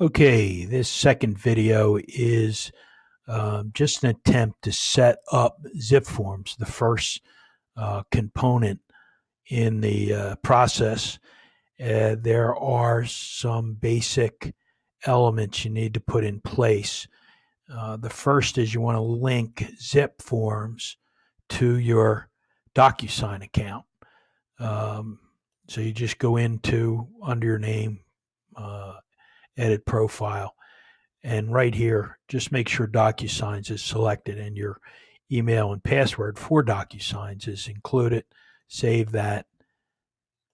Okay, this second video is just an attempt to set up Zipforms, the first component in the process. There are some basic elements you need to put in place. The first is you want to link Zipforms to your DocuSign account. So you just go into, under your name, edit profile, and right here, just make sure DocuSigns is selected and your email and password for DocuSigns is included. Save that,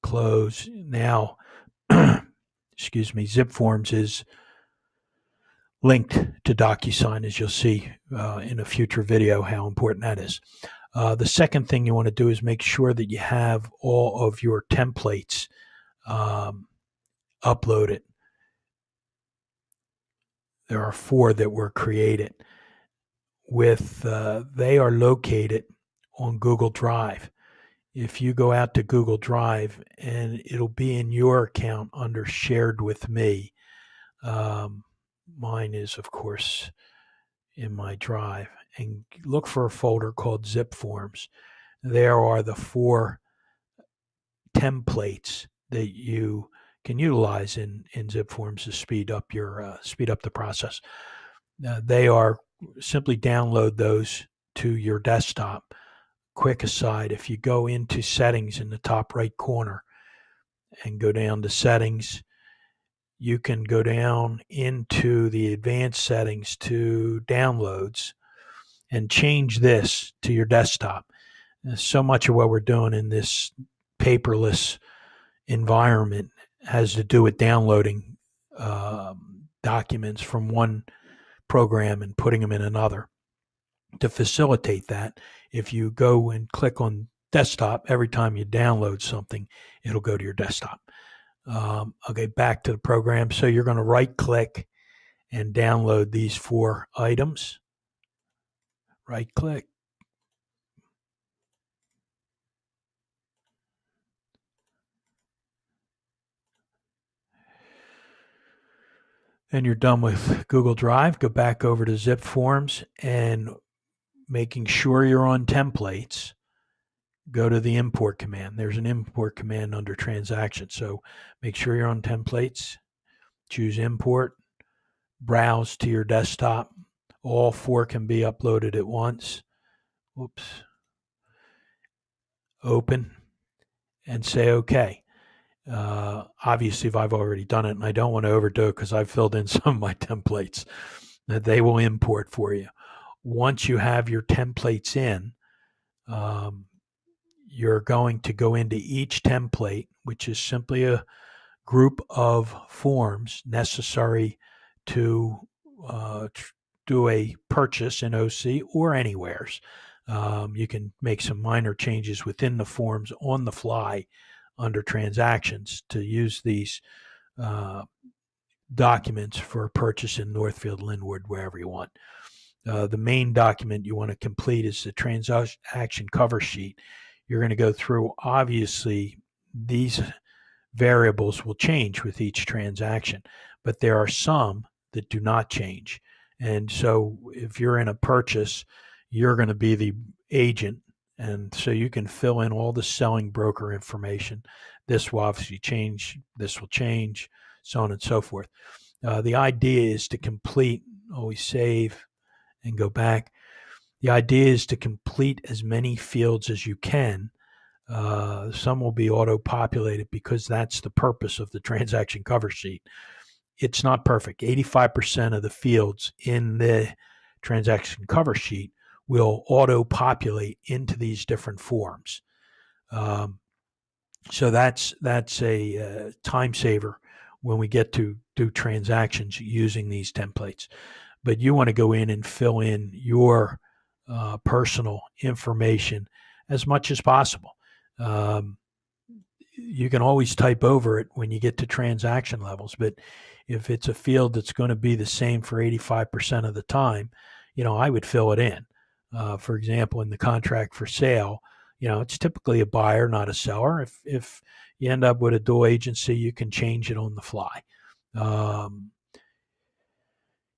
close. Now, excuse me, Zipforms is linked to DocuSign, as you'll see in a future video how important that is. The second thing you want to do is make sure that you have all of your templates uploaded. There are 4 that were created. They are located on Google Drive. If you go out to Google Drive, and it'll be in your account under Shared with Me. Mine is, of course, in my Drive. And look for a folder called Zipforms. There are the 4 templates that you can utilize in Zipforms to speed up the process. They are simply download those to your desktop. Quick aside, if you go into settings in the top right corner and go down to settings, you can go down into the advanced settings to downloads and change this to your desktop. So much of what we're doing in this paperless environment has to do with downloading documents from one program and putting them in another. To facilitate that, if you go and click on desktop, every time you download something, it'll go to your desktop. Okay, back to the program. So you're going to right click and download these 4 items. Right click. And you're done with Google Drive. Go back over to Zipforms, and making sure you're on templates, go to the import command. There's an import command under transactions. So make sure you're on templates, choose import, browse to your desktop. All 4 can be uploaded at once. Whoops. Open and say okay. Obviously, if I've already done it, and I don't want to overdo it because I've filled in some of my templates, that they will import for you. Once you have your templates in, you're going to go into each template, which is simply a group of forms necessary to do a purchase in OC or anywheres. You can make some minor changes within the forms on the fly under transactions to use these documents for purchase in Northfield, Linwood, wherever you want. The main document you want to complete is the transaction cover sheet. You're going to go through, obviously, these variables will change with each transaction, but there are some that do not change. And so if you're in a purchase, you're going to be the agent, and so you can fill in all the selling broker information. This will obviously change, this will change, so on and so forth. The idea is to complete, always save and go back. The idea is to complete as many fields as you can. Some will be auto-populated because that's the purpose of the transaction cover sheet. It's not perfect. 85% of the fields in the transaction cover sheet will auto-populate into these different forms. So that's a time saver when we get to do transactions using these templates. But you want to go in and fill in your personal information as much as possible. You can always type over it when you get to transaction levels, but if it's a field that's going to be the same for 85% of the time, I would fill it in. For example, in the contract for sale, it's typically a buyer, not a seller. If you end up with a dual agency, you can change it on the fly.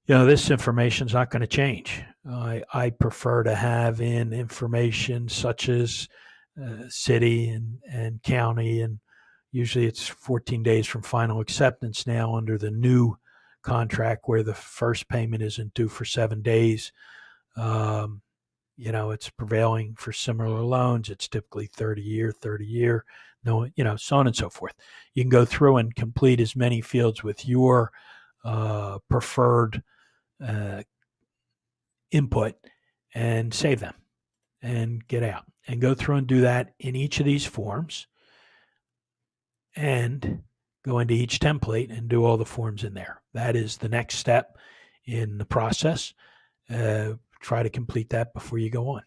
This information is not going to change. I prefer to have in information such as city and county, and usually it's 14 days from final acceptance now under the new contract where the first payment isn't due for 7 days. It's prevailing for similar loans. It's typically 30 year, no, so on and so forth. You can go through and complete as many fields with your preferred input and save them and get out and go through and do that in each of these forms and go into each template and do all the forms in there. That is the next step in the process. Try to complete that before you go on.